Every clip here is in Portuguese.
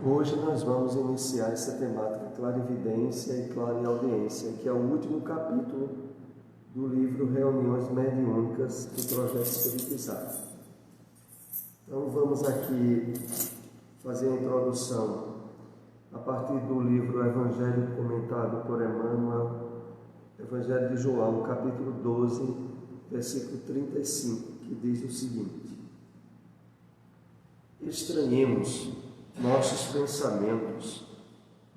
Hoje nós vamos iniciar essa temática clarividência e clareaudiência, que é o último capítulo do livro Reuniões Mediúnicas do Projeto Espiritizado. Então vamos aqui fazer a introdução a partir do livro Evangelho comentado por Emmanuel, Evangelho de João, capítulo 12, versículo 35, que diz o seguinte: estranhemos nossos pensamentos,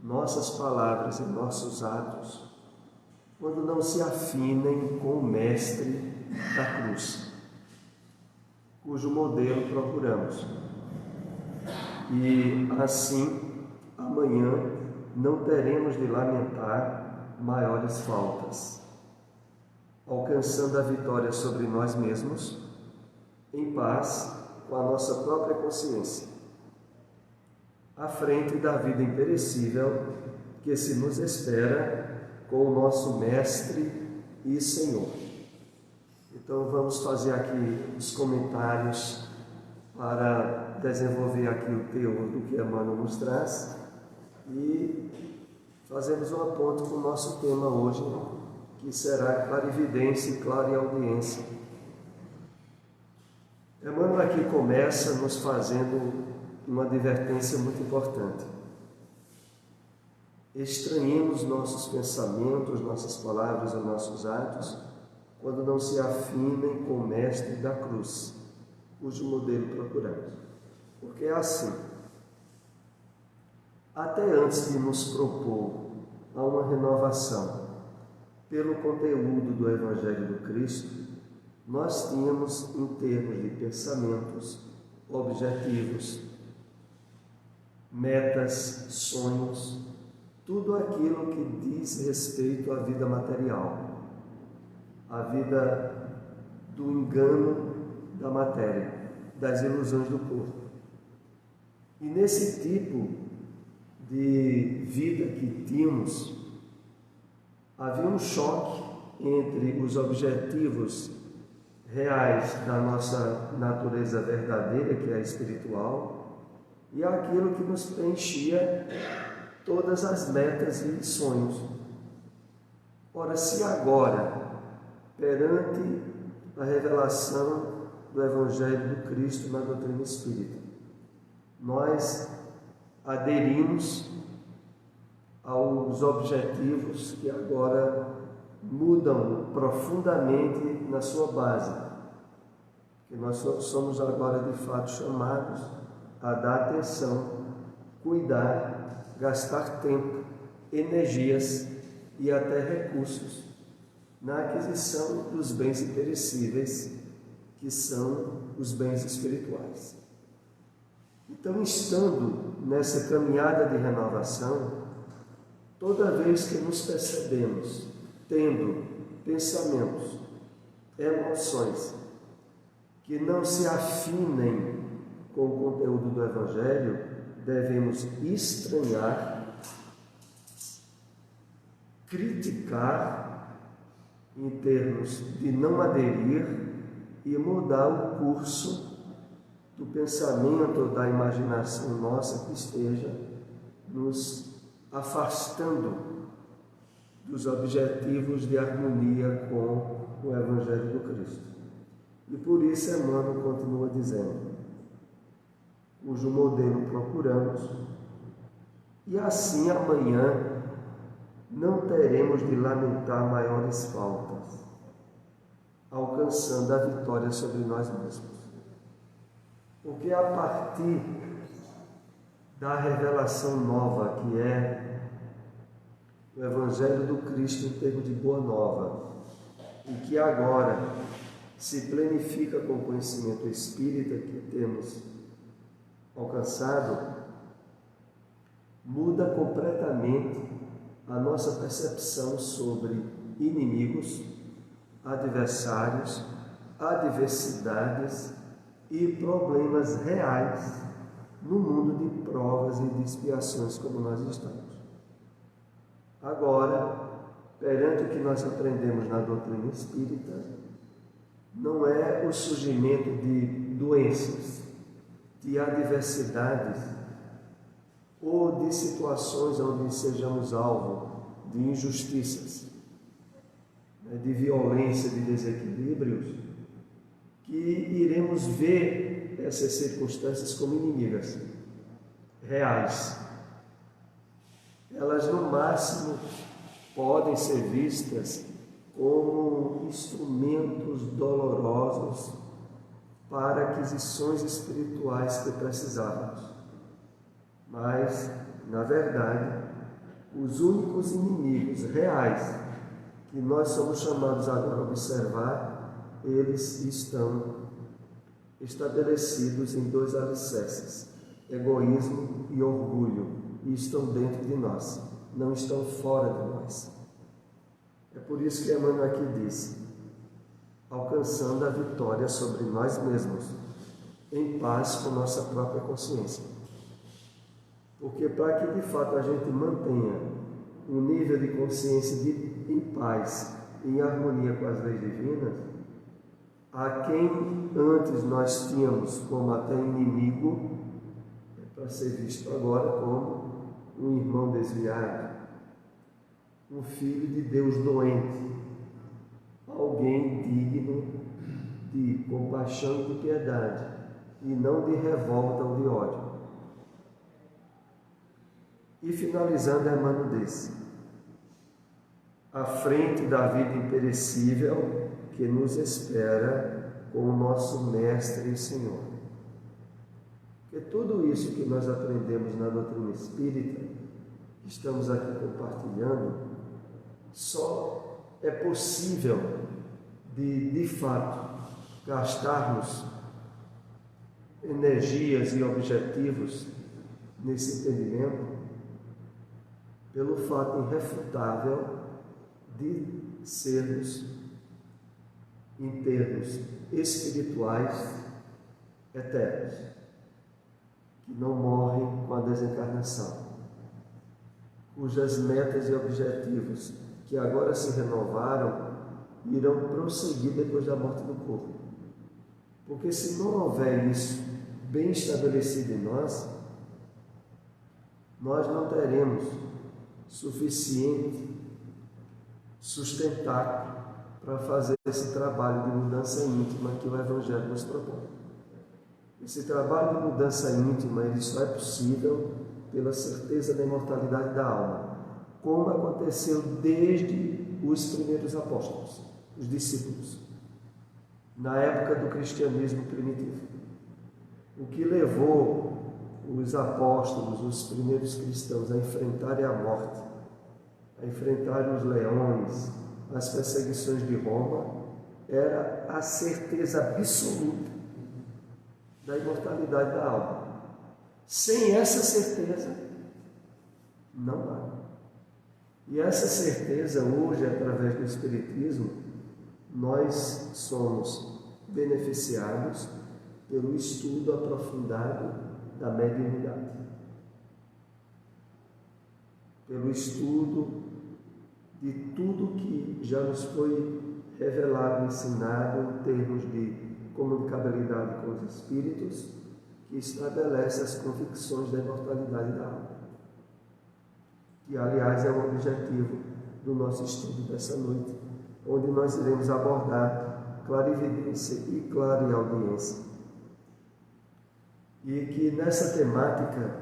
nossas palavras e nossos atos, quando não se afinem com o Mestre da cruz, cujo modelo procuramos. E assim, amanhã não teremos de lamentar maiores faltas, alcançando a vitória sobre nós mesmos, em paz com a nossa própria consciência, à frente da vida imperecível que se nos espera com o nosso Mestre e Senhor. Então vamos fazer aqui os comentários para desenvolver aqui o teor do que Emmanuel nos traz e fazemos uma ponte com o nosso tema hoje, que será clarividência e clareaudiência. Emmanuel aqui começa nos fazendo uma advertência muito importante. Estranhemos nossos pensamentos, nossas palavras e nossos atos quando não se afinem com o Mestre da cruz, cujo modelo procuramos. Porque é assim, até antes de nos propor a uma renovação pelo conteúdo do Evangelho do Cristo, nós tínhamos, em termos de pensamentos, objetivos, metas, sonhos, tudo aquilo que diz respeito à vida material, à vida do engano da matéria, das ilusões do corpo. E nesse tipo de vida que tínhamos, havia um choque entre os objetivos reais da nossa natureza verdadeira, que é a espiritual, e aquilo que nos preenchia todas as metas e sonhos. Ora, se agora, perante a revelação do Evangelho do Cristo na doutrina espírita, nós aderimos aos objetivos que agora mudam profundamente na sua base, que nós somos agora de fato chamados a dar atenção, cuidar, gastar tempo, energias e até recursos na aquisição dos bens imperecíveis, que são os bens espirituais. Então, estando nessa caminhada de renovação, toda vez que nos percebemos tendo pensamentos, emoções que não se afinem com o conteúdo do Evangelho, devemos estranhar, criticar, em termos de não aderir, e mudar o curso do pensamento, da imaginação nossa que esteja nos afastando dos objetivos de harmonia com o Evangelho do Cristo. E por isso Emmanuel continua dizendo: cujo modelo procuramos, e assim amanhã não teremos de lamentar maiores faltas, alcançando a vitória sobre nós mesmos. Porque a partir da revelação nova, que é o Evangelho do Cristo em termos de boa nova, e que agora se planifica com o conhecimento espírita que temos alcançado, muda completamente a nossa percepção sobre inimigos, adversários, adversidades e problemas reais no mundo de provas e de expiações como nós estamos. Agora, perante o que nós aprendemos na doutrina espírita, não é o surgimento de doenças, de adversidades ou de situações onde sejamos alvo de injustiças, de violência, de desequilíbrios, que iremos ver essas circunstâncias como inimigas, reais. Elas, no máximo, podem ser vistas como instrumentos dolorosos para aquisições espirituais que precisávamos. Mas, na verdade, os únicos inimigos reais que nós somos chamados agora a observar, eles estão estabelecidos em dois alicerces: egoísmo e orgulho, e estão dentro de nós, não estão fora de nós. É por isso que Emmanuel aqui disse: alcançando a vitória sobre nós mesmos, em paz com nossa própria consciência. Porque para que de fato a gente mantenha um nível de consciência em paz, em harmonia com as leis divinas, a quem antes nós tínhamos como até inimigo, para ser visto agora como um irmão desviado, um filho de Deus doente, alguém digno de compaixão e de piedade, e não de revolta ou de ódio. E finalizando, Emmanuel disse: à frente da vida imperecível que nos espera com o nosso Mestre e Senhor. Porque tudo isso que nós aprendemos na doutrina espírita, que estamos aqui compartilhando, só é possível de fato gastarmos energias e objetivos nesse entendimento pelo fato irrefutável de sermos, em termos espirituais, eternos, que não morrem com a desencarnação, cujas metas e objetivos que agora se renovaram irão prosseguir depois da morte do corpo. Porque se não houver isso bem estabelecido em nós, nós não teremos suficiente sustentáculo para fazer esse trabalho de mudança íntima que o Evangelho nos propõe. Esse trabalho de mudança íntima, ele só é possível pela certeza da imortalidade da alma, como aconteceu desde os primeiros apóstolos, os discípulos, na época do cristianismo primitivo. O que levou os apóstolos, os primeiros cristãos, a enfrentarem a morte, a enfrentarem os leões, as perseguições de Roma, era a certeza absoluta da imortalidade da alma. Sem essa certeza, não há. E essa certeza, hoje, através do Espiritismo, nós somos beneficiados pelo estudo aprofundado da mediunidade, pelo estudo de tudo que já nos foi revelado, ensinado em termos de comunicabilidade com os espíritos, que estabelece as convicções da imortalidade da alma, que aliás é o objetivo do nosso estudo dessa noite, onde nós iremos abordar clarividência e clareaudiência. E que nessa temática,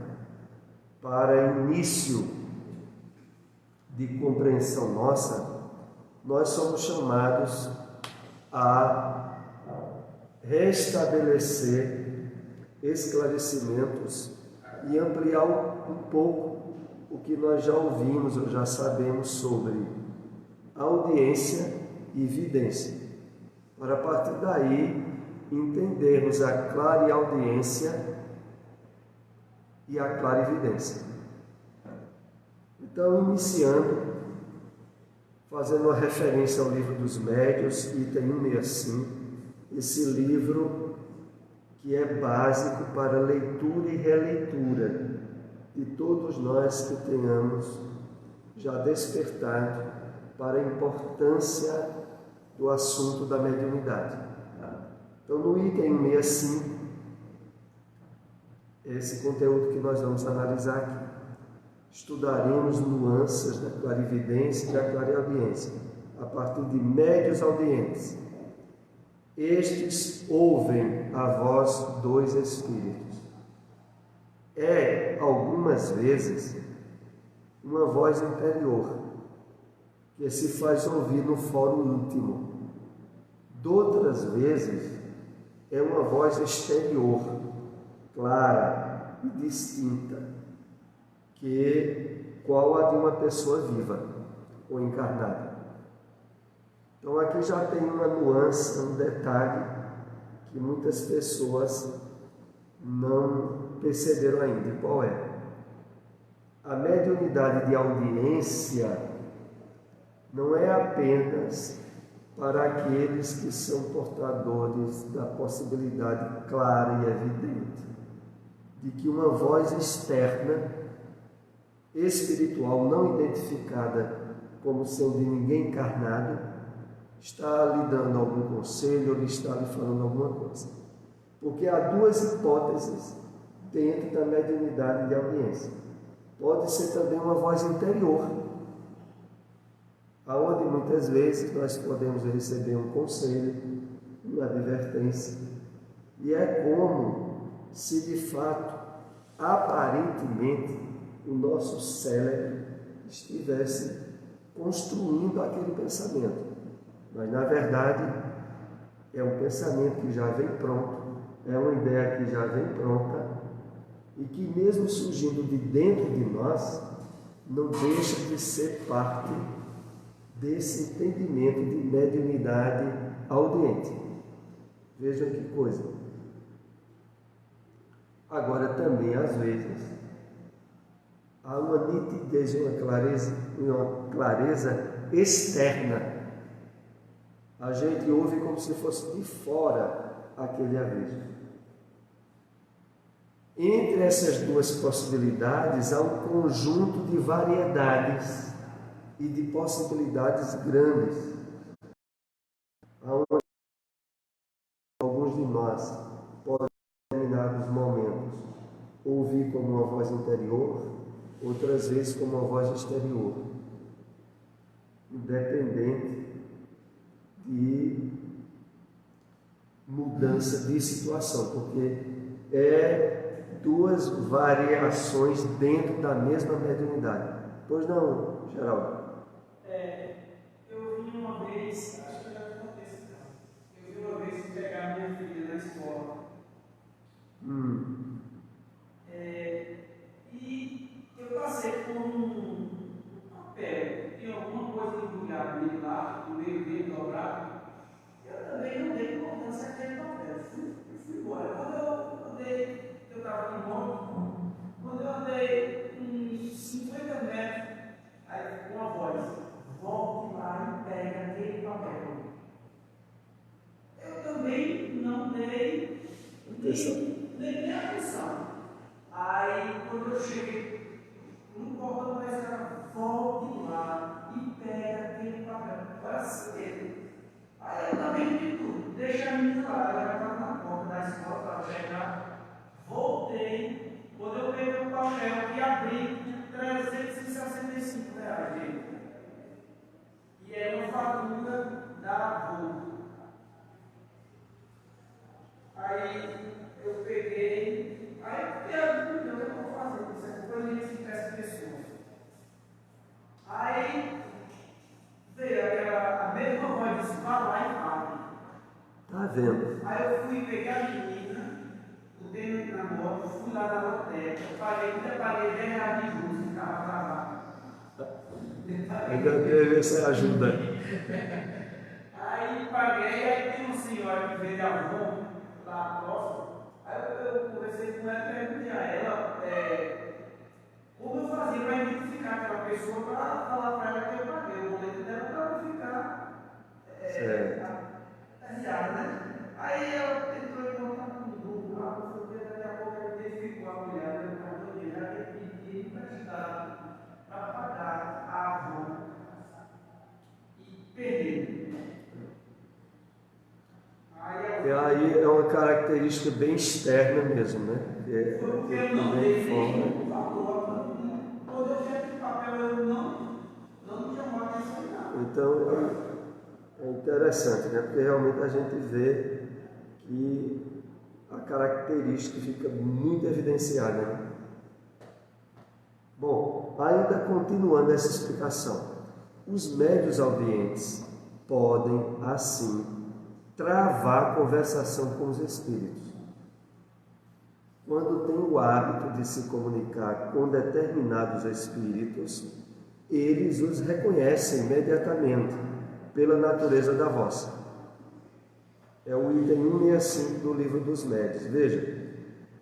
para início de compreensão nossa, nós somos chamados a restabelecer esclarecimentos e ampliar um pouco o que nós já ouvimos ou já sabemos sobre audiência e vidência, para a partir daí entendermos a clareaudiência e a clarividência. Então, iniciando, fazendo uma referência ao livro dos Médiuns, item 165, esse livro que é básico para leitura e releitura de todos nós que tenhamos já despertado para a importância do assunto da mediunidade. Então, no item 165, esse conteúdo que nós vamos analisar aqui. Estudaremos nuances da clarividência e da clareaudiência, a partir de médios audientes. Estes ouvem a voz dos Espíritos. É, algumas vezes, uma voz interior, que se faz ouvir no foro íntimo. Outras vezes, é uma voz exterior, clara e distinta, qual a de uma pessoa viva ou encarnada. Então aqui já tem uma nuance, um detalhe que muitas pessoas não perceberam ainda. E qual é? A mediunidade de audiência não é apenas para aqueles que são portadores da possibilidade clara e evidente de que uma voz externa, espiritual, não identificada como sendo de ninguém encarnado, está lhe dando algum conselho ou lhe está lhe falando alguma coisa. Porque há duas hipóteses dentro da mediunidade de audiência. Pode ser também uma voz interior, aonde muitas vezes nós podemos receber um conselho, uma advertência, e é como se de fato, aparentemente, o nosso cérebro estivesse construindo aquele pensamento. Mas, na verdade, é um pensamento que já vem pronto, é uma ideia que já vem pronta e que, mesmo surgindo de dentro de nós, não deixa de ser parte desse entendimento de mediunidade audiente. Vejam que coisa. Agora, também, às vezes, há uma nitidez, uma clareza externa. A gente ouve como se fosse de fora aquele aviso. Entre essas duas possibilidades há um conjunto de variedades e de possibilidades grandes. Alguns de nós podem, em determinados momentos, ouvir como uma voz interior, outras vezes como uma voz exterior, independente de mudança de situação, porque é duas variações dentro da mesma mediunidade. Pois não, Geraldo? Eu vi uma vez, acho que eu já contei esse caso, eu vi uma vez pegar minha filha na escola. E eu passei por um papel, tinha alguma coisa embrulhada nele lá, no meio dele dobrado. Eu também não dei importância àquele papel, fui embora. Eu estava de moto, quando eu andei uns 50 metros, aí uma voz, volte lá e pega aquele papel. Eu também não dei nem atenção. Aí, quando eu cheguei no portão da escada, volte lá e pega aquele papel. Foi assim mesmo. Aí eu também vi tudo. Deixa a menina lá, ela já estava na porta da escola para chegar. Voltei. Quando eu peguei o papel e abri, R$ 365, gente. E era uma fatura da avó. Aí eu peguei, eu vou fazer isso, depois a gente fica essa pessoa. Aí veio a mesma voz disse, vá lá e fale. Tá vendo? Aí eu fui pegar a menina, botei na moto, fui lá na lotérica, ainda paguei R$ 10 de juros que estava travado. Ainda teve essa ajuda. Aí paguei, aí tem uma senhora que veio da Avon, lá próxima. Aí eu conversei com ela e perguntei a ela como eu fazia para identificar aquela pessoa para falar para ela que eu paguei o boleto dela para ela ficar aliada, né? Aí ela entrou em contato com o grupo lá, porque daqui a pouco ela identificou a mulher, deu cartão de já que pediu emprestado para pagar a Avon e perdeu. E aí é uma característica característica bem externa mesmo, né? Porque eu não dei nenhum valor para mim. Quando eu vi aquele papel, eu não me chamou a atenção em nada. Então, é interessante, né? Porque realmente a gente vê que a característica fica muito evidenciada, né? Bom, ainda continuando essa explicação, os médiuns audientes podem, assim, travar a conversação com os espíritos. Quando tem o hábito de se comunicar com determinados espíritos, eles os reconhecem imediatamente pela natureza da voz. É o item 165 do livro dos médiuns. Veja,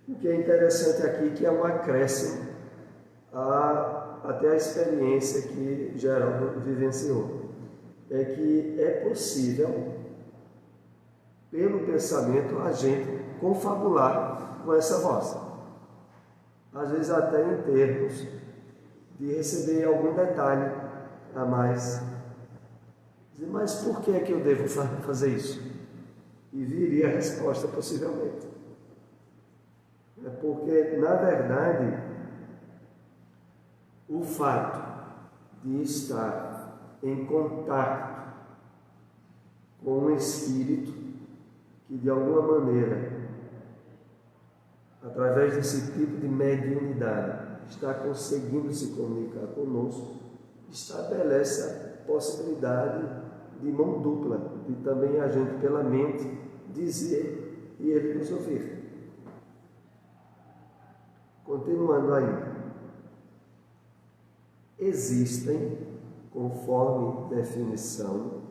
o que é interessante aqui que é um acréscimo até a experiência que Geraldo vivenciou. É que é possível, pelo pensamento, a gente confabular com essa voz. Às vezes até em termos de receber algum detalhe a mais. Mas por que é que eu devo fazer isso? E viria a resposta possivelmente. É porque, na verdade, o fato de estar em contato com um espírito que de alguma maneira, através desse tipo de mediunidade, está conseguindo se comunicar conosco, estabelece a possibilidade de mão dupla, de também a gente pela mente dizer e ele nos ouvir. Continuando ainda. Existem, conforme definição,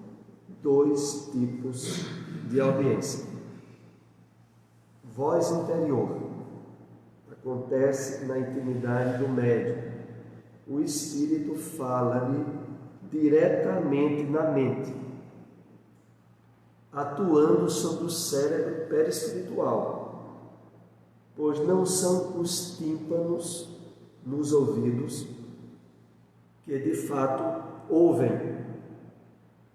2 tipos de audiência. Voz interior acontece na intimidade do médium. O espírito fala-lhe diretamente na mente, atuando sobre o cérebro perispiritual, pois não são os tímpanos nos ouvidos que de fato ouvem,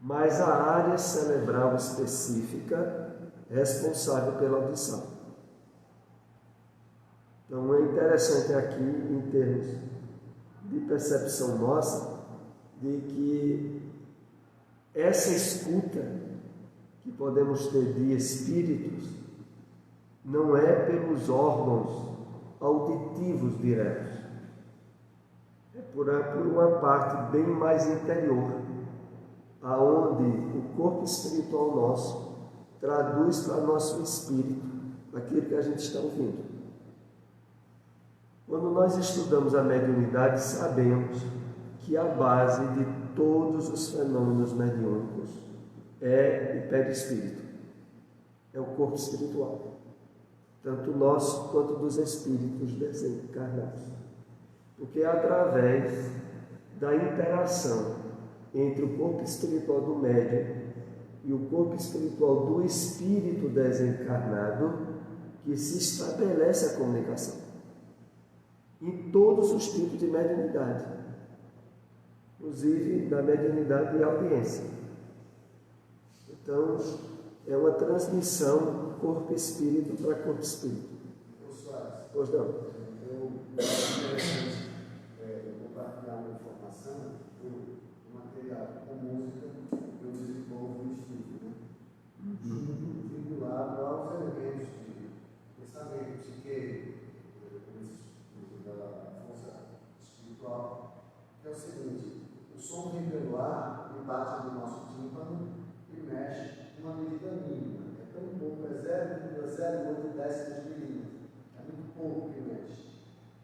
mas a área cerebral específica responsável pela audição. Então é interessante aqui, em termos de percepção nossa, de que essa escuta que podemos ter de espíritos não é pelos órgãos auditivos diretos, é por uma parte bem mais interior, aonde o corpo espiritual nosso traduz para nosso espírito aquilo que a gente está ouvindo. Quando nós estudamos a mediunidade, sabemos que a base de todos os fenômenos mediúnicos é o perispírito, é o corpo espiritual, tanto nosso quanto dos espíritos desencarnados, porque é através da interação entre o corpo espiritual do médium e o corpo espiritual do espírito desencarnado que se estabelece a comunicação em todos os tipos de mediunidade, inclusive na mediunidade de audiência. Então, é uma transmissão corpo-espírito para corpo-espírito. Pois não? Eu acho interessante compartilhar uma informação, um material com música, eu desenvolvo no estudo, vinculado aos elementos de pensamento, psique, da força espiritual, que é o seguinte: o som vem pelo ar e bate no nosso tímpano e mexe uma medida mínima, é tão pouco, é 0,08 décimos de milímetro, é muito pouco que mexe.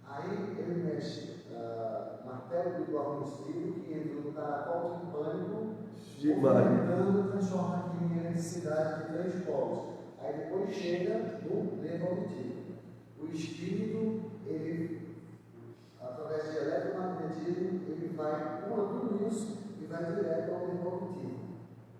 Aí ele mexe na tela do órgão espírito que entra no caracol timpânico, movimentando, transforma aqui em eletricidade de 3 polos. Aí depois chega no nervo auditivo. O espírito, ele, através de eletromagnetismo, ele vai com tudo isso e vai direto ao nervo auditivo,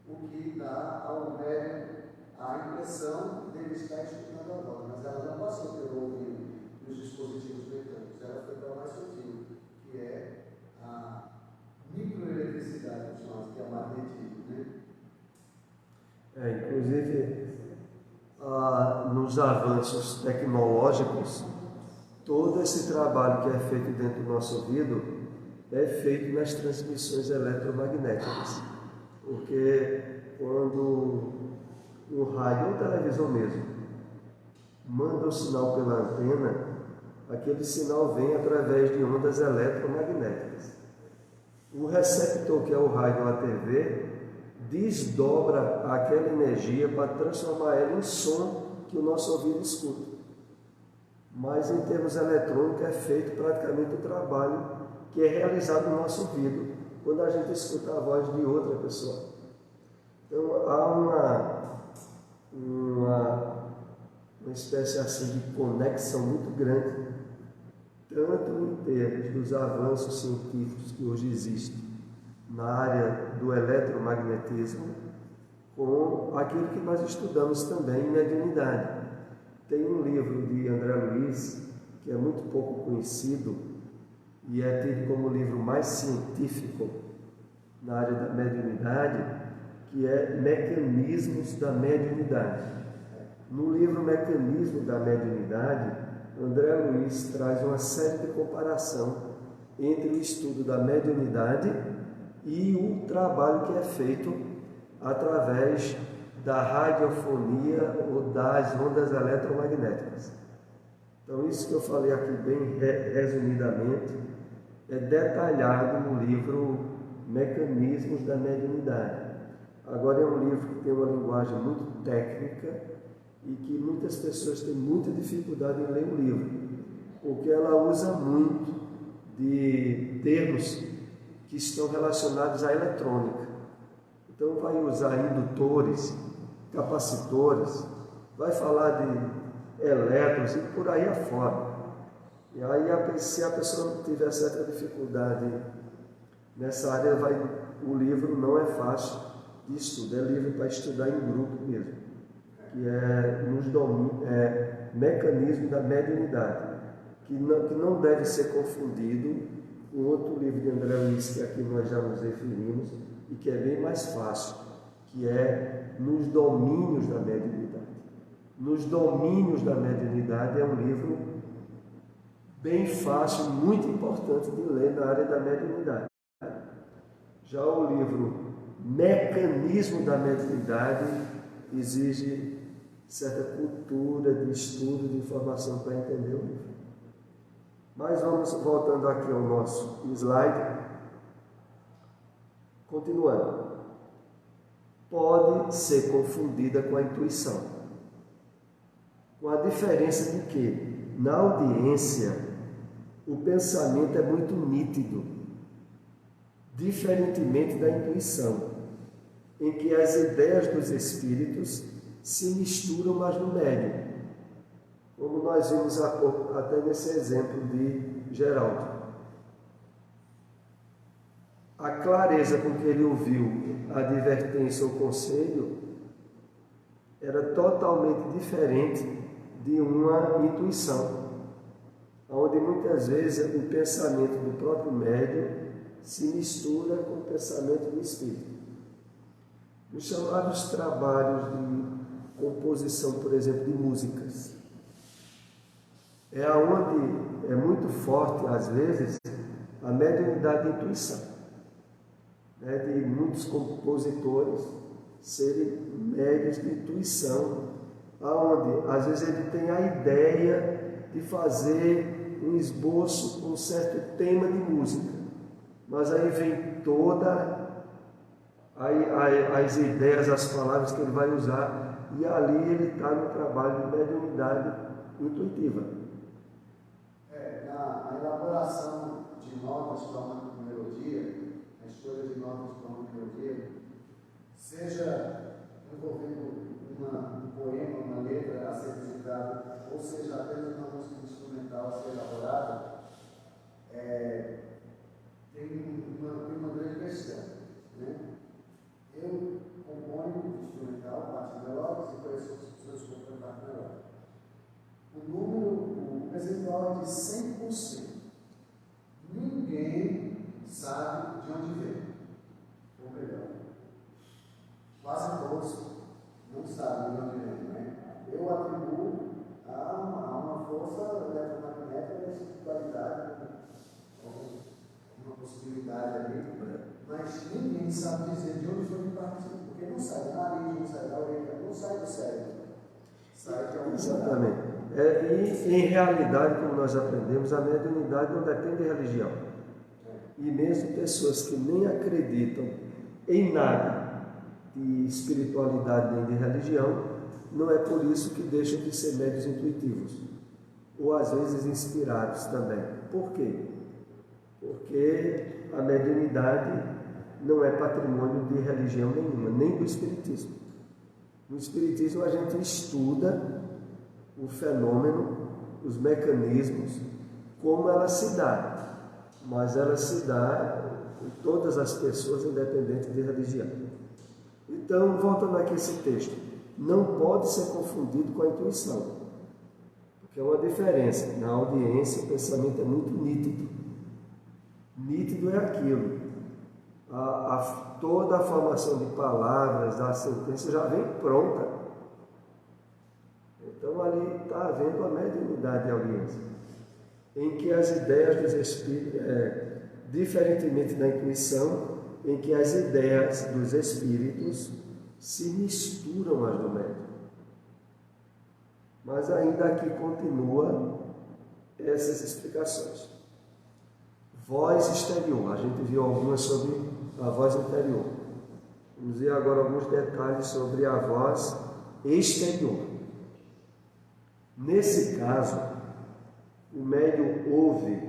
o que dá ao médium a impressão dele estar escutando a voz, mas ela não passou pelo ouvido dos dispositivos mecânicos, ela foi para o mais sutil, que é a microeletricidade dos nós, que é o magnetismo, né? Inclusive, nos dos avanços tecnológicos, todo esse trabalho que é feito dentro do nosso ouvido é feito nas transmissões eletromagnéticas. Porque quando um rádio ou televisão mesmo manda o sinal pela antena, aquele sinal vem através de ondas eletromagnéticas. O receptor, que é o rádio ou a TV, desdobra aquela energia para transformar ela em som que o nosso ouvido escuta. Mas em termos eletrônicos é feito praticamente o trabalho que é realizado no nosso ouvido quando a gente escuta a voz de outra pessoa. Então há uma espécie assim de conexão muito grande, tanto em termos dos avanços científicos que hoje existem na área do eletromagnetismo, com aquilo que nós estudamos também em mediunidade. Tem um livro de André Luiz, que é muito pouco conhecido e é tido como o livro mais científico na área da mediunidade, que é Mecanismos da Mediunidade. No livro Mecanismo da Mediunidade, André Luiz traz uma série de comparação entre o estudo da mediunidade e o trabalho que é feito através da radiofonia ou das ondas eletromagnéticas. Então, isso que eu falei aqui bem resumidamente é detalhado no livro Mecanismos da Mediunidade. Agora é um livro que tem uma linguagem muito técnica e que muitas pessoas têm muita dificuldade em ler o livro, porque ela usa muito de termos que estão relacionados à eletrônica. Então vai usar indutores, capacitores, vai falar de elétrons e por aí afora. E aí, se a pessoa não tiver certa dificuldade nessa área, o livro não é fácil de estudo, é livro para estudar em grupo mesmo, que é Mecanismo da Mediunidade, que não deve ser confundido com outro livro de André Luiz, que aqui nós já nos referimos, e que é bem mais fácil, que é Nos Domínios da Mediunidade. Nos Domínios da Mediunidade é um livro bem fácil, muito importante de ler na área da mediunidade. Já o livro Mecanismo da Mediunidade exige certa cultura de estudo, de informação para entender o livro. Mas vamos voltando aqui ao nosso slide. Continuando. Pode ser confundida com a intuição, com a diferença de que, na audiência, o pensamento é muito nítido, diferentemente da intuição, em que as ideias dos espíritos se misturam, mas no médium, como nós vimos há pouco, até nesse exemplo de Geraldo. A clareza com que ele ouviu a advertência ou conselho era totalmente diferente de uma intuição, onde muitas vezes o pensamento do próprio médium se mistura com o pensamento do espírito. Os chamados trabalhos de composição, por exemplo, de músicas, é onde é muito forte, às vezes, a mediunidade da intuição, de muitos compositores serem médios de intuição, aonde às vezes ele tem a ideia de fazer um esboço com um certo tema de música, mas aí vem toda as ideias, as palavras que ele vai usar, e ali ele está no trabalho de mediunidade intuitiva. Na elaboração de notas para uma melodia, a escolha de notas para uma melodia, seja envolvendo um poema, uma letra a ser visitada, ou seja, apenas uma música instrumental a ser elaborada, tem uma grande questão, né? Eu componho instrumental, partes melódicas, e conheço as pessoas que compõem parte melódica. O percentual é de 100%. Ninguém sabe de onde vem. Ou melhor, quase todos não sabem de onde vem, né? Eu atribuo casualidade, uma possibilidade ali, mas ninguém sabe dizer de onde foi que partiu, porque não sai da nariz, não sai da orelha, não sai do cérebro, sai de algum lugar. Exatamente. E em realidade, como nós aprendemos, a mediunidade não depende de religião. E mesmo pessoas que nem acreditam em nada de espiritualidade nem de religião, não é por isso que deixam de ser médiuns intuitivos, ou às vezes inspirados também. Por quê? Porque a mediunidade não é patrimônio de religião nenhuma, nem do espiritismo. No espiritismo a gente estuda o fenômeno, os mecanismos, como ela se dá, mas ela se dá em todas as pessoas, independente de religião. Então, voltando aqui a esse texto, não pode ser confundido com a intuição, porque é uma diferença. Na audiência o pensamento é muito nítido. Nítido é aquilo, toda a formação de palavras, da sentença já vem pronta. Então ali está havendo a mediunidade de audiência, em que as ideias dos espíritos, diferentemente da intuição, em que as ideias dos espíritos se misturam às do médium. Mas ainda aqui continua essas explicações. Voz exterior, a gente viu algumas sobre a voz interior. Vamos ver agora alguns detalhes sobre a voz exterior. Nesse caso, o médium ouve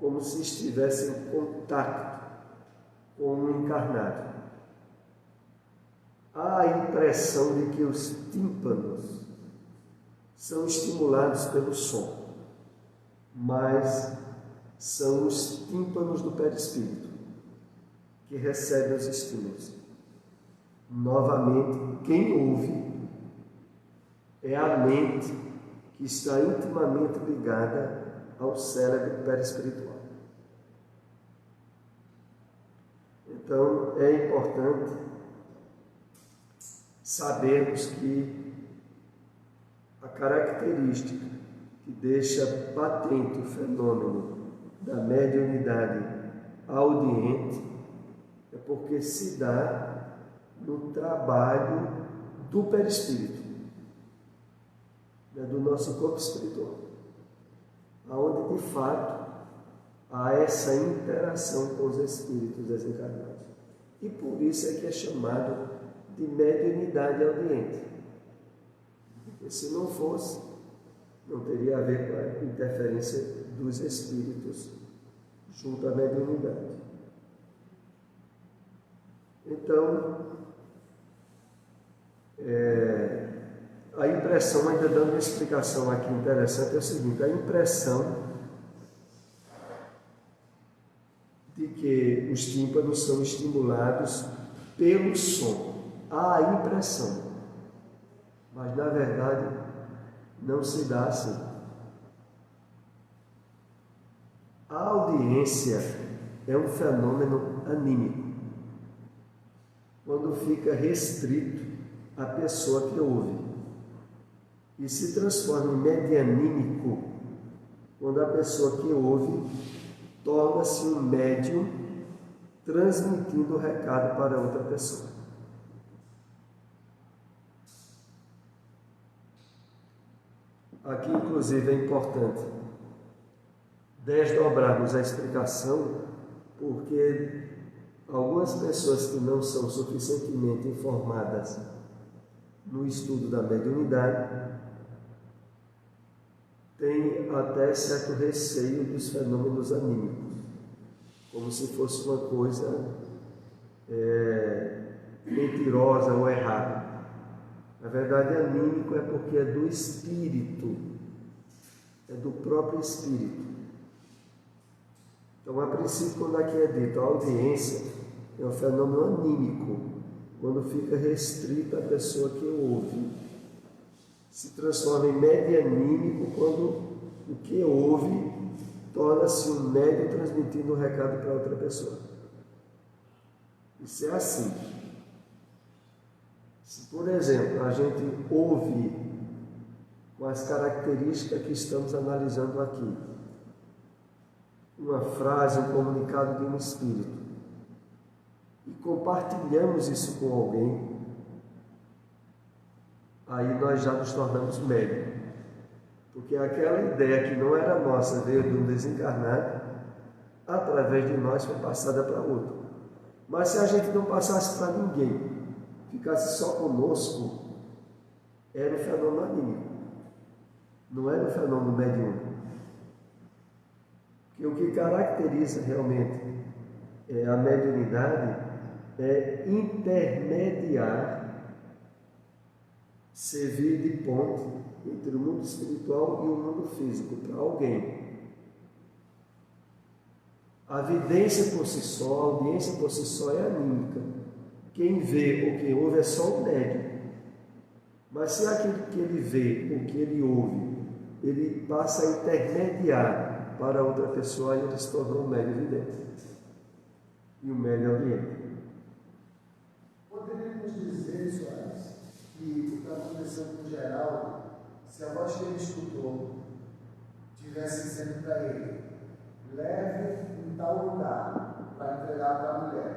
como se estivesse em contato com um encarnado. Há a impressão de que os tímpanos são estimulados pelo som, mas são os tímpanos do perispírito que recebem os estímulos. Novamente, quem ouve é a mente que está intimamente ligada ao cérebro perispiritual. Então, é importante sabermos que a característica que deixa patente o fenômeno da mediunidade audiente é porque se dá no trabalho do perispírito, do nosso corpo espiritual, aonde de fato há essa interação com os espíritos desencarnados. E por isso é que é chamado de mediunidade audiente. Porque se não fosse, não teria a ver com a interferência dos espíritos junto à mediunidade. Então, a impressão, ainda dando uma explicação aqui interessante, é o seguinte: a impressão de que os tímpanos são estimulados pelo som. Há a impressão, mas na verdade não se dá assim. A audiência é um fenômeno anímico, quando fica restrito à pessoa que ouve, e se transforma em medianímico quando a pessoa que ouve torna-se um médium transmitindo o recado para outra pessoa. Aqui, inclusive, é importante desdobrarmos a explicação, porque algumas pessoas que não são suficientemente informadas no estudo da mediunidade têm até certo receio dos fenômenos anímicos, como se fosse uma coisa mentirosa ou errada. Na verdade, anímico é porque é do espírito, é do próprio espírito. Então, a princípio, quando aqui é dito a audiência, é um fenômeno anímico, quando fica restrito à pessoa que ouve. Se transforma em medianímico quando o que ouve torna-se um médium transmitindo um recado para outra pessoa. Isso é assim. Se, por exemplo, a gente ouve com as características que estamos analisando aqui, uma frase, um comunicado de um espírito e compartilhamos isso com alguém, aí nós já nos tornamos médium. Porque aquela ideia que não era nossa, veio de um desencarnado, através de nós foi passada para outro. Mas se a gente não passasse para ninguém, ficasse só conosco, era um fenômeno anímico, não era um fenômeno mediúnico. Porque o que caracteriza realmente a mediunidade é intermediar, servir de ponte entre o mundo espiritual e o mundo físico para alguém. A vidência por si só, a audiência por si só é anímica. Quem vê ou quem ouve é só o médium. Mas se aquele que ele vê ou que ele ouve, ele passa a intermediar para outra pessoa, aí ele se tornou um médium vidente. E o médium audiente. Poderíamos dizer, Soares, que o que está acontecendo com Geraldo, se a voz que ele escutou tivesse dizendo para ele, leve em tal lugar para entregar para a mulher,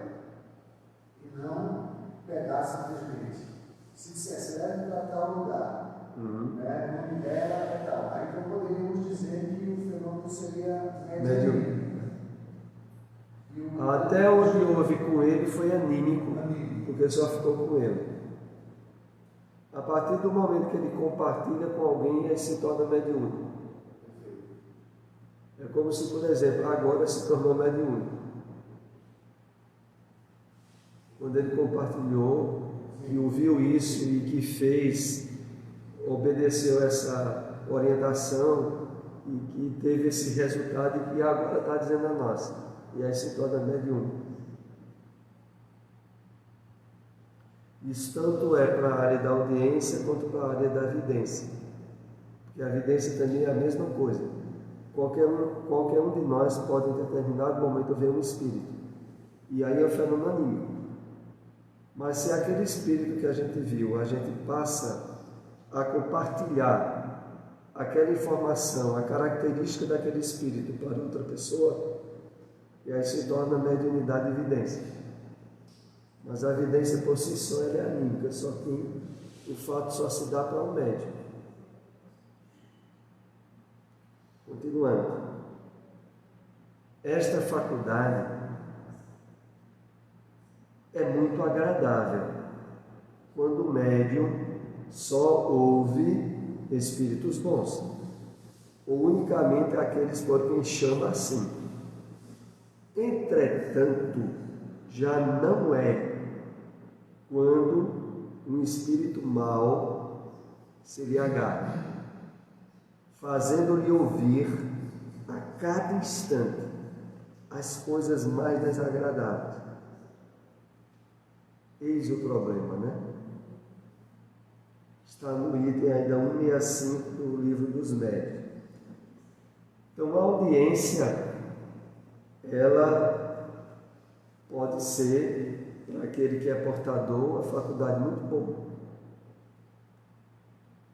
e não pegar simplesmente. Se dissesse, leve para tal lugar, o nome dela é tal. Aí então poderíamos dizer que o fenômeno seria mediúnico. Até onde houve com ele foi anímico, porque só ficou com ele. A partir do momento que ele compartilha com alguém, ele se torna mediúnico. É como se, por exemplo, agora se tornou mediúnico. Quando ele compartilhou e ouviu isso e que fez, obedeceu essa orientação e que teve esse resultado e que agora está dizendo a nós. E aí se torna mediúnico. Isso tanto é para a área da audiência quanto para a área da vidência. Porque a vidência também é a mesma coisa. Qualquer um de nós pode em determinado momento ver um espírito. E aí é o fenômeno anímico. Mas se aquele espírito que a gente viu, a gente passa a compartilhar aquela informação, a característica daquele espírito para outra pessoa, e aí se torna mediunidade e evidência. Mas a evidência por si só ela é anímica, só que o fato só se dá para um médium. Continuando. Esta faculdade é muito agradável quando o médium só ouve espíritos bons, ou unicamente aqueles por quem chama assim. Entretanto, já não é quando um espírito mau se lhe agarra, fazendo-lhe ouvir a cada instante as coisas mais desagradáveis. Eis o problema, né? Está no item ainda 165 do livro dos médiuns. Então, a audiência, ela pode ser, para aquele que é portador, uma faculdade muito boa.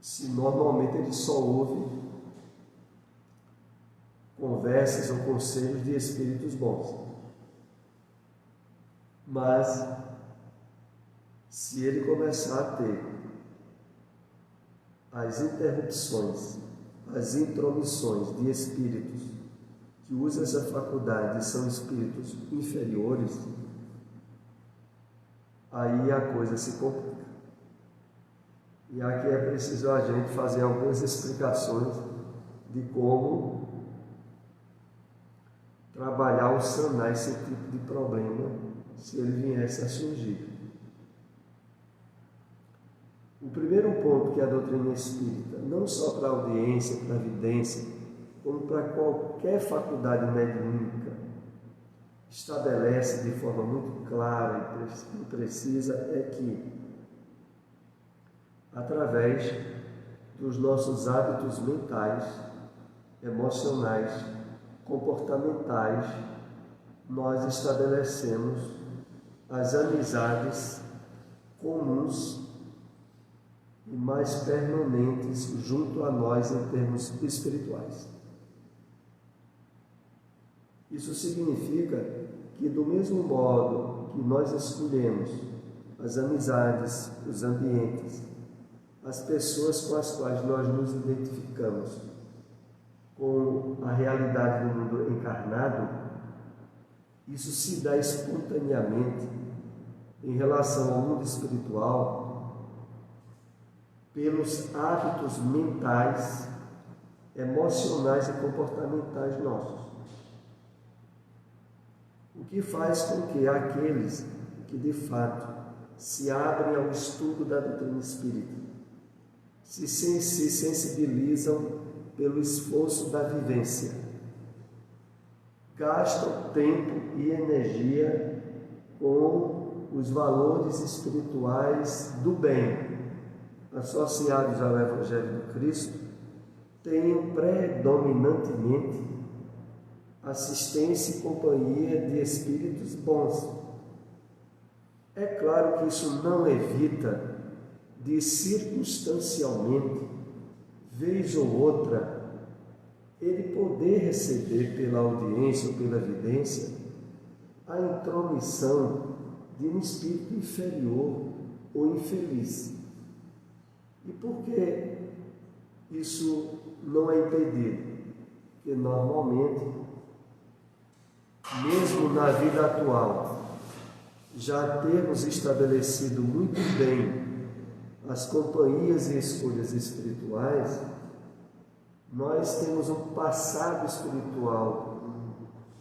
Se normalmente ele só ouve conversas ou conselhos de espíritos bons. Mas, se ele começar a ter as interrupções, as intromissões de espíritos que usam essa faculdade e são espíritos inferiores, aí a coisa se complica. E aqui é preciso a gente fazer algumas explicações de como trabalhar ou sanar esse tipo de problema se ele viesse a surgir. O primeiro ponto que a doutrina espírita, não só para a audiência, para a evidência, como para qualquer faculdade mediúnica, estabelece de forma muito clara e precisa é que, através dos nossos hábitos mentais, emocionais, comportamentais, nós estabelecemos as amizades comuns e mais permanentes junto a nós em termos espirituais. Isso significa que, do mesmo modo que nós escolhemos as amizades, os ambientes, as pessoas com as quais nós nos identificamos com a realidade do mundo encarnado, isso se dá espontaneamente em relação ao mundo espiritual pelos hábitos mentais, emocionais e comportamentais nossos. O que faz com que aqueles que de fato se abrem ao estudo da doutrina espírita, se sensibilizam pelo esforço da vivência, gastam tempo e energia com os valores espirituais do bem associados ao Evangelho do Cristo, tenham predominantemente assistência e companhia de espíritos bons. É claro que isso não evita de circunstancialmente, vez ou outra, ele poder receber pela audiência ou pela vidência a intromissão de um espírito inferior ou infeliz. E por que isso não é impedido? Porque normalmente, mesmo na vida atual, já temos estabelecido muito bem as companhias e escolhas espirituais, nós temos um passado espiritual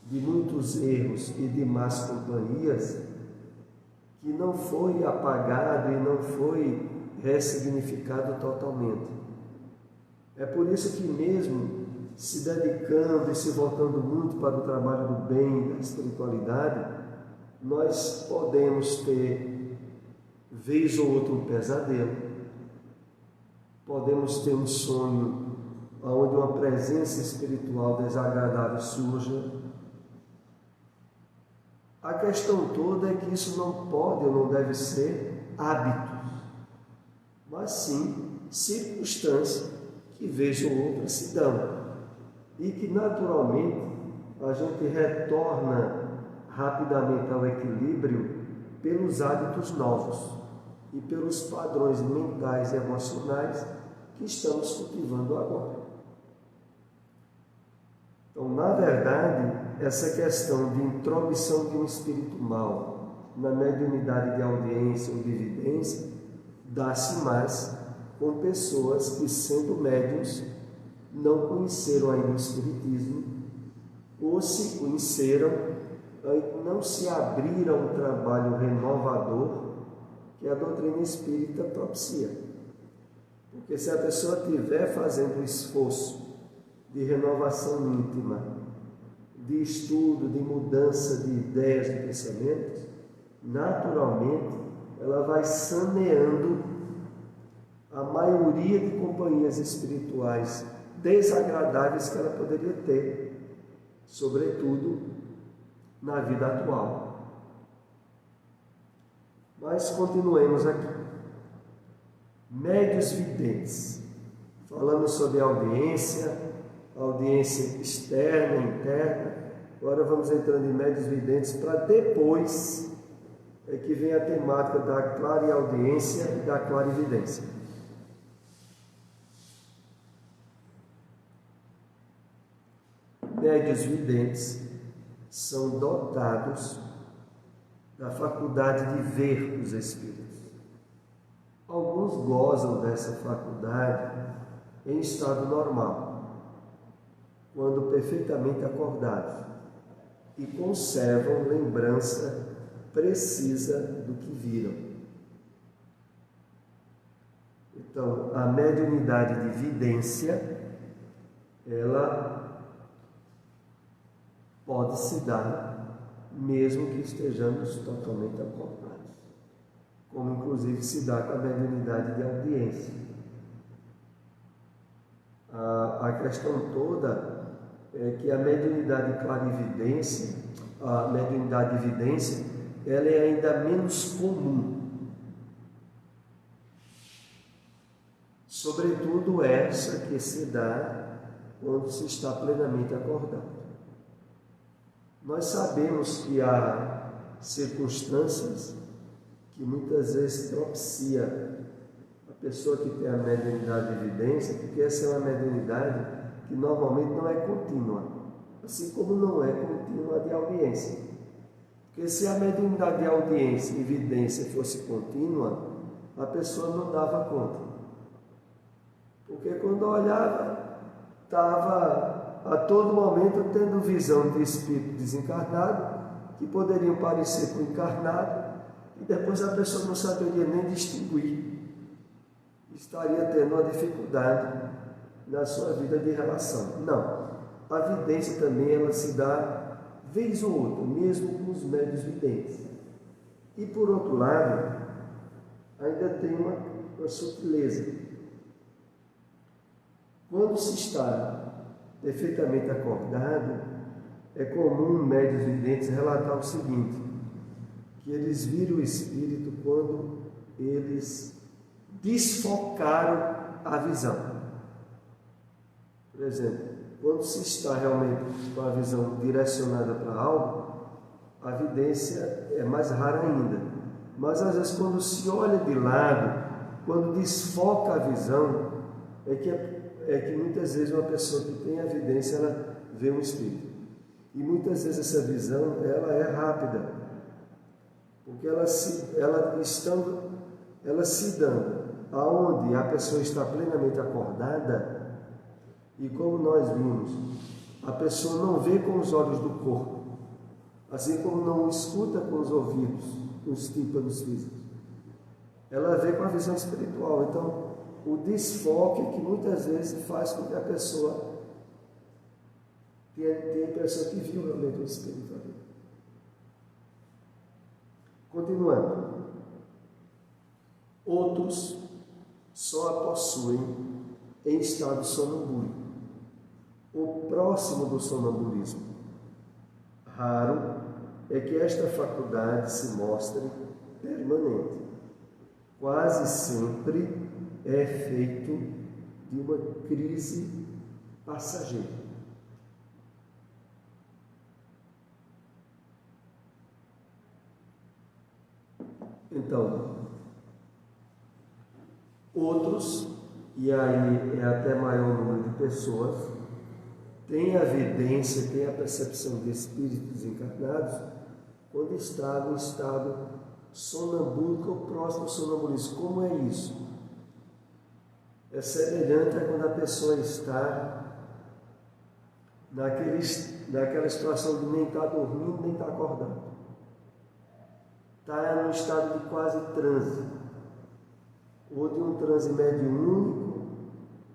de muitos erros e de más companhias que não foi apagado e não foi ressignificado totalmente. É por isso que, mesmo se dedicando e se voltando muito para o trabalho do bem, da espiritualidade, nós podemos ter, vez ou outra, um pesadelo, podemos ter um sonho onde uma presença espiritual desagradável surja. A questão toda é que isso não pode ou não deve ser hábitos, mas sim circunstâncias que, vez ou outra, se dão e que naturalmente a gente retorna rapidamente ao equilíbrio pelos hábitos novos e pelos padrões mentais e emocionais que estamos cultivando agora. Então, na verdade, essa questão de intromissão de um espírito mau na mediunidade de audiência ou de evidência dá-se mais com pessoas que, sendo médiuns, não conheceram ainda o espiritismo, ou se conheceram, não se abriram a um trabalho renovador que a doutrina espírita propicia. Porque se a pessoa estiver fazendo o esforço de renovação íntima, de estudo, de mudança de ideias, de pensamentos, naturalmente ela vai saneando a maioria de companhias espirituais desagradáveis que ela poderia ter, sobretudo na vida atual. Mas continuemos aqui. Médios videntes. Falamos sobre audiência externa, interna. Agora vamos entrando em médios videntes para depois é que vem a temática da clareaudiência e da clarividência. Médios videntes são dotados da faculdade de ver os espíritos. Alguns gozam dessa faculdade em estado normal, quando perfeitamente acordados, e conservam lembrança precisa do que viram. Então, a mediunidade de vidência, ela pode se dar mesmo que estejamos totalmente acordados, como inclusive se dá com a mediunidade de audiência. A questão toda é que a mediunidade clarividência, a mediunidade de evidência, ela é ainda menos comum. Sobretudo essa que se dá quando se está plenamente acordado. Nós sabemos que há circunstâncias que muitas vezes propicia a pessoa que tem a mediunidade de evidência, porque essa é uma mediunidade que normalmente não é contínua, assim como não é contínua a de audiência. Porque se a mediunidade de audiência e evidência fosse contínua, a pessoa não dava conta. Porque quando olhava, estava a todo momento tendo visão de espírito desencarnado, que poderiam parecer com encarnado, e depois a pessoa não saberia nem distinguir. Estaria tendo uma dificuldade na sua vida de relação. Não. A vidência também ela se dá vez ou outra, mesmo com os médios videntes. E por outro lado, ainda tem uma sutileza. Quando se está perfeitamente acordado, é comum médios videntes relatar o seguinte, que eles viram o espírito quando eles desfocaram a visão. Por exemplo, quando se está realmente com a visão direcionada para algo, a evidência é mais rara ainda. Mas às vezes quando se olha de lado, quando desfoca a visão, é que muitas vezes uma pessoa que tem a evidência, ela vê um espírito. E muitas vezes essa visão, ela é rápida, porque ela se dando aonde a pessoa está plenamente acordada, e como nós vimos, a pessoa não vê com os olhos do corpo, assim como não escuta com os ouvidos, os tímpanos físicos. Ela vê com a visão espiritual. Então, o desfoque que muitas vezes faz com que a pessoa tenha a impressão que viu realmente o espírito ali. Continuando. Outros só a possuem em estado sonambúlico, ou próximo do sonambulismo. Raro é que esta faculdade se mostre permanente. Quase sempre é efeito de uma crise passageira. Então, outros, e aí é até maior número de pessoas, têm a evidência, têm a percepção de espíritos encarnados quando está no estado sonambúlico ou próximo ao sonambulismo. Como é isso? É semelhante a quando a pessoa está naquela situação de nem estar dormindo, nem estar acordado. Está no estado de quase transe, ou de um transe mediúnico,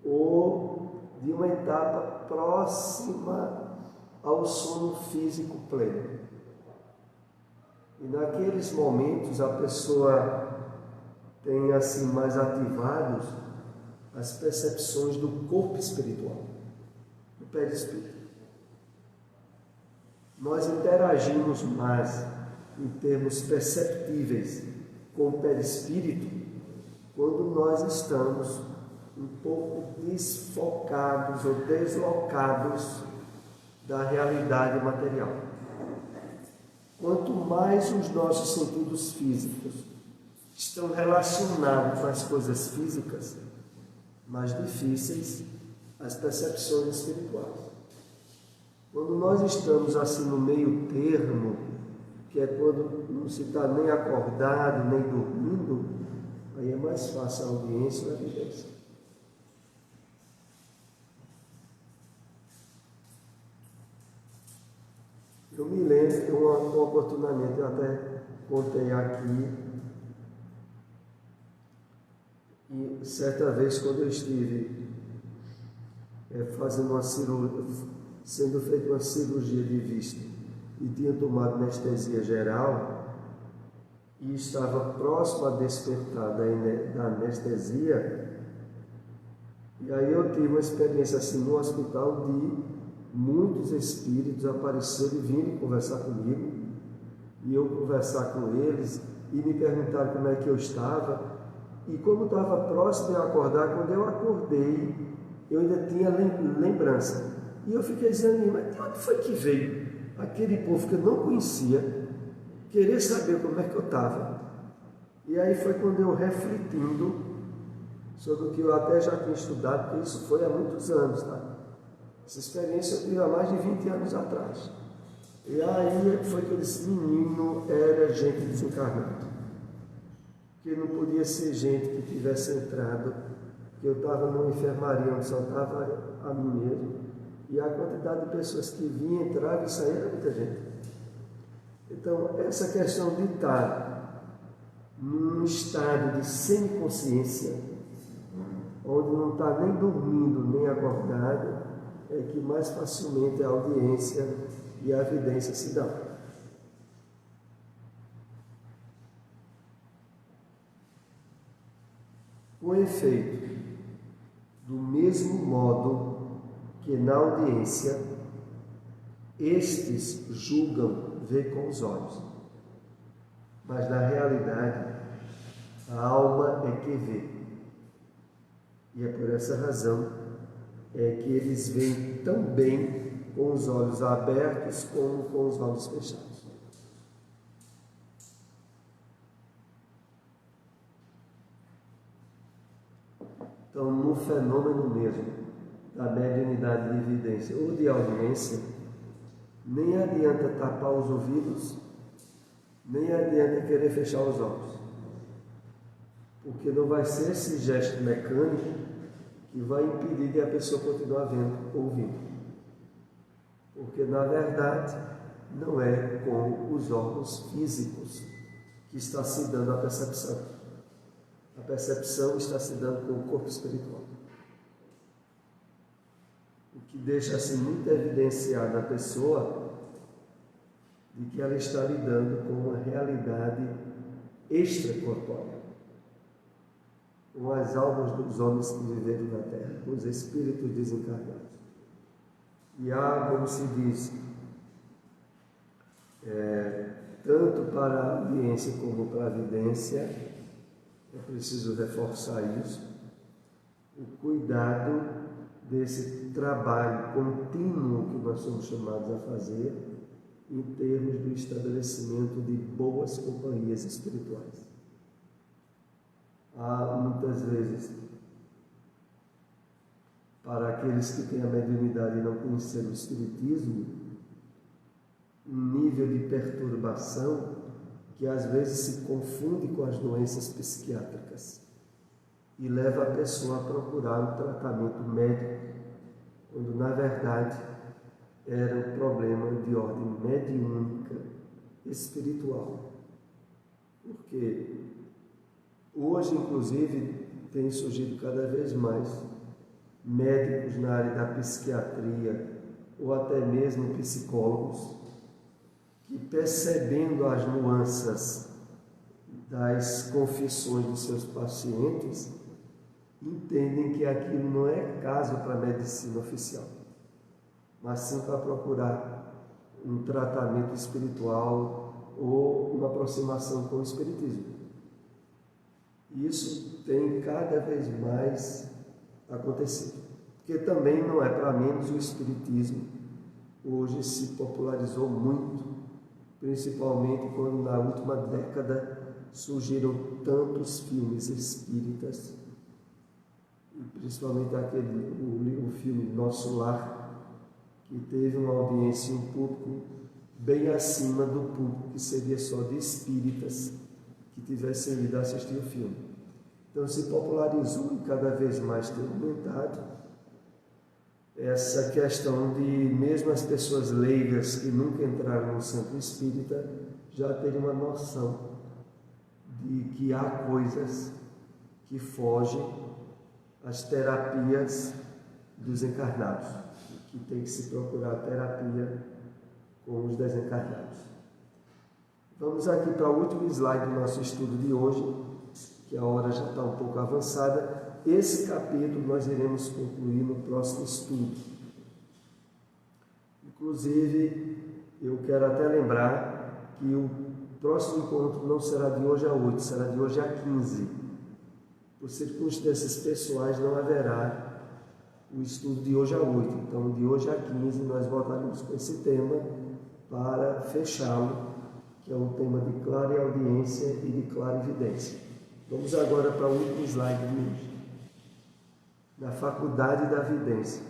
ou de uma etapa próxima ao sono físico pleno. E naqueles momentos a pessoa tem assim mais ativados as percepções do corpo espiritual, do perispírito. Nós interagimos mais em termos perceptíveis com o perispírito quando nós estamos um pouco desfocados ou deslocados da realidade material. Quanto mais os nossos sentidos físicos estão relacionados às coisas físicas, mais difíceis as percepções espirituais. Quando nós estamos assim no meio termo, que é quando não se está nem acordado, nem dormindo, aí é mais fácil a audiência e a evidência. Eu me lembro que uma oportunamente, eu até contei aqui, e certa vez quando eu estive fazendo uma cirurgia, sendo feita uma cirurgia de vista, e tinha tomado anestesia geral, e estava próximo a despertar da anestesia, e aí eu tive uma experiência assim no hospital de muitos espíritos aparecerem e virem conversar comigo, e eu conversar com eles, e me perguntaram como é que eu estava, e como estava próximo de eu acordar, quando eu acordei, eu ainda tinha lembrança, e eu fiquei dizendo, mas de onde foi que veio aquele povo que eu não conhecia, querer saber como é que eu estava. E aí foi quando eu, refletindo sobre o que eu até já tinha estudado, porque isso foi há muitos anos, tá? Essa experiência eu tive há mais de 20 anos atrás. E aí foi que eu disse, menino, era gente desencarnada. Que não podia ser gente que tivesse entrado, que eu estava numa enfermaria onde só estava a mim mesmo, e a quantidade de pessoas que vinham, entravam e saíam era muita gente. Então, essa questão de estar num estado de semiconsciência, onde não está nem dormindo nem acordado, é que mais facilmente a audiência e a evidência se dão. Com efeito, do mesmo modo que na audiência, estes julgam ver com os olhos, mas na realidade a alma é que vê. E é por essa razão que eles veem tão bem com os olhos abertos como com os olhos fechados. Então, no fenômeno mesmo da mediunidade de evidência ou de audiência, nem adianta tapar os ouvidos, nem adianta querer fechar os olhos, porque não vai ser esse gesto mecânico que vai impedir de a pessoa continuar vendo, ouvindo, porque na verdade não é com os órgãos físicos que está se dando a percepção. A percepção está se dando com o corpo espiritual. O que deixa assim muito evidenciado na pessoa de que ela está lidando com uma realidade extracorpórea, com as almas dos homens que viveram na Terra, com os espíritos desencarnados. E há, como se diz, tanto para a audiência como para a vidência, é preciso reforçar isso, o cuidado desse trabalho contínuo que nós somos chamados a fazer em termos do estabelecimento de boas companhias espirituais. Há muitas vezes, para aqueles que têm a mediunidade e não conheceram o espiritismo, um nível de perturbação que às vezes se confunde com as doenças psiquiátricas e leva a pessoa a procurar um tratamento médico, quando na verdade era um problema de ordem mediúnica, espiritual. Porque hoje, inclusive, tem surgido cada vez mais médicos na área da psiquiatria ou até mesmo psicólogos que, percebendo as nuances das confissões dos seus pacientes, entendem que aquilo não é caso para a medicina oficial, mas sim para procurar um tratamento espiritual ou uma aproximação com o espiritismo. Isso tem cada vez mais acontecido, porque também não é para menos o espiritismo hoje se popularizou muito, principalmente quando na última década surgiram tantos filmes espíritas, e principalmente o filme Nosso Lar, que teve uma audiência em público bem acima do público que seria só de espíritas que tivessem ido assistir o filme. Então se popularizou e cada vez mais tem aumentado essa questão de mesmo as pessoas leigas que nunca entraram no centro espírita já terem uma noção de que há coisas que fogem às terapias dos encarnados, que tem que se procurar terapia com os desencarnados. Vamos aqui para o último slide do nosso estudo de hoje, que a hora já está um pouco avançada. Esse capítulo nós iremos concluir no próximo estudo. Inclusive, eu quero até lembrar que o próximo encontro não será de hoje a 8, será de hoje a 15. Por circunstâncias pessoais não haverá o estudo de hoje a 8. Então, de hoje a 15 nós voltaremos com esse tema, para fechá-lo, que é um tema de clareaudiência e de clarividência. Vamos agora para o último slide de hoje. Na faculdade da vidência,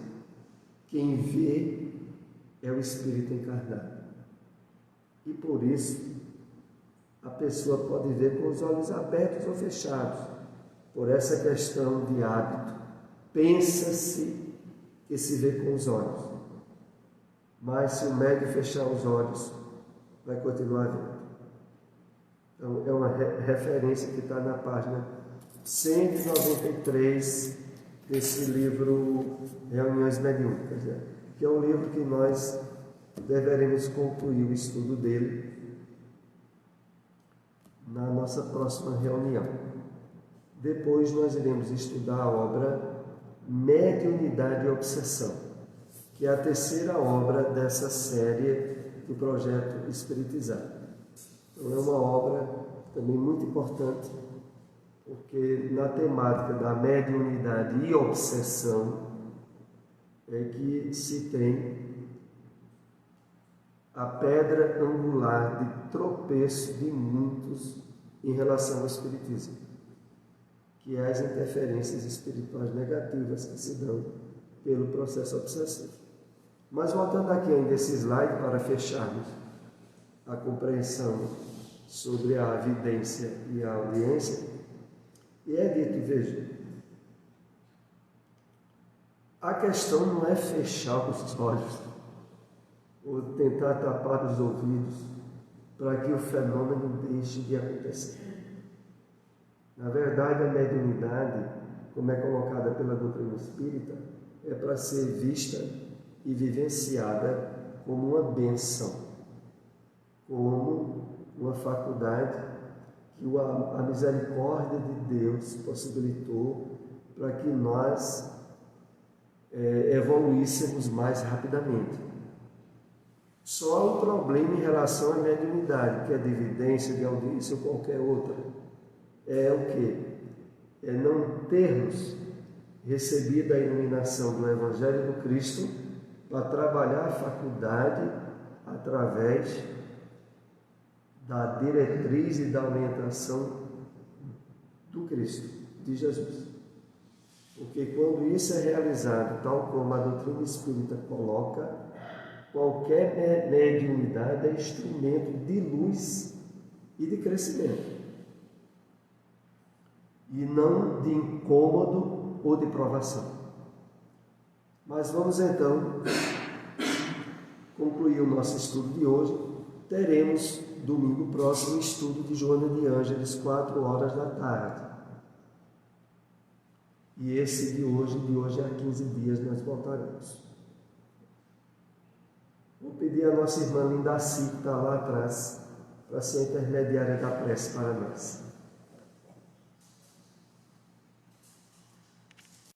quem vê é o espírito encarnado. E por isso, a pessoa pode ver com os olhos abertos ou fechados. Por essa questão de hábito, pensa-se que se vê com os olhos. Mas se o médium fechar os olhos, vai continuar vendo. Então, é uma referência que está na página 193 desse livro Reuniões Mediúnicas, né? Que é um livro que nós deveremos concluir o estudo dele na nossa próxima reunião. Depois nós iremos estudar a obra Mediunidade e Obsessão, que é a terceira obra dessa série do projeto Espiritizar. Então é uma obra também muito importante, porque na temática da mediunidade e obsessão é que se tem a pedra angular de tropeço de muitos em relação ao Espiritismo, que é as interferências espirituais negativas que se dão pelo processo obsessivo. Mas voltando aqui ainda esse slide para fecharmos a compreensão sobre a vidência e a audiência, e é dito, veja, a questão não é fechar os olhos ou tentar tapar os ouvidos para que o fenômeno deixe de acontecer. Na verdade, a mediunidade, como é colocada pela doutrina espírita, é para ser vista e vivenciada como uma bênção, como uma faculdade que a misericórdia de Deus possibilitou para que nós evoluíssemos mais rapidamente. Só há um problema em relação à mediunidade, que é de evidência, de audiência ou qualquer outra. É o quê? É não termos recebido a iluminação do Evangelho do Cristo para trabalhar a faculdade através da diretriz e da orientação do Cristo, de Jesus. Porque quando isso é realizado, tal como a doutrina espírita coloca, qualquer mediunidade é instrumento de luz e de crescimento, e não de incômodo ou de provação. Mas vamos então concluir o nosso estudo de hoje. Teremos domingo próximo o estudo de Joana de Ângeles, 4 horas da tarde. E esse de hoje a 15 dias nós voltaremos. Vou pedir à nossa irmã Lindaci, que está lá atrás, para ser intermediária da prece para nós.